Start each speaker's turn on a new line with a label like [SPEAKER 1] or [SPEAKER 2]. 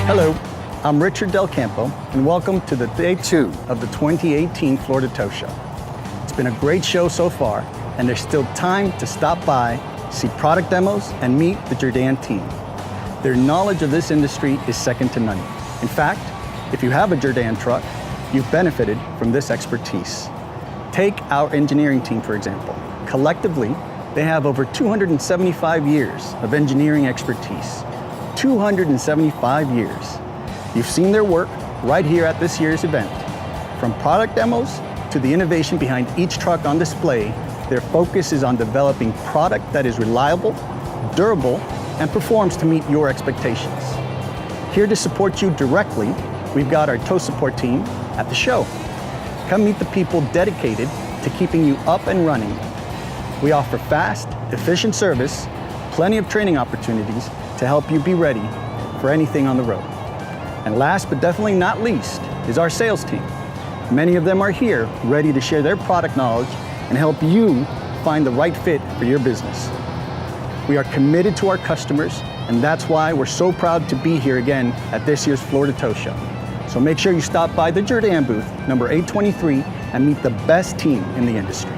[SPEAKER 1] Hello, I'm Richard Del Campo, and welcome to the Day 2 of the 2018 Florida Tow Show. It's been a great show so far, and there's still time to stop by, see product demos, and meet the Jerr-Dan team. Their knowledge of this industry is second to none. In fact, if you have a Jerr-Dan truck, you've benefited from this expertise. Take our engineering team, for example. Collectively, they have over 275 years of engineering expertise. 275 years. You've seen their work right here at this year's event. From product demos to the innovation behind each truck on display, their focus is on developing product that is reliable, durable, and performs to meet your expectations. Here to support you directly, we've got our tow support team at the show. Come meet the people dedicated to keeping you up and running. We offer fast, efficient service, plenty of training opportunities to help you be ready for anything on the road. And last but definitely not least is our sales team. Many of them are here ready to share their product knowledge and help you find the right fit for your business. We are committed to our customers, and that's why we're so proud to be here again at this year's Florida Tow Show. So make sure you stop by the Jerr-Dan booth, number 823, and meet the best team in the industry.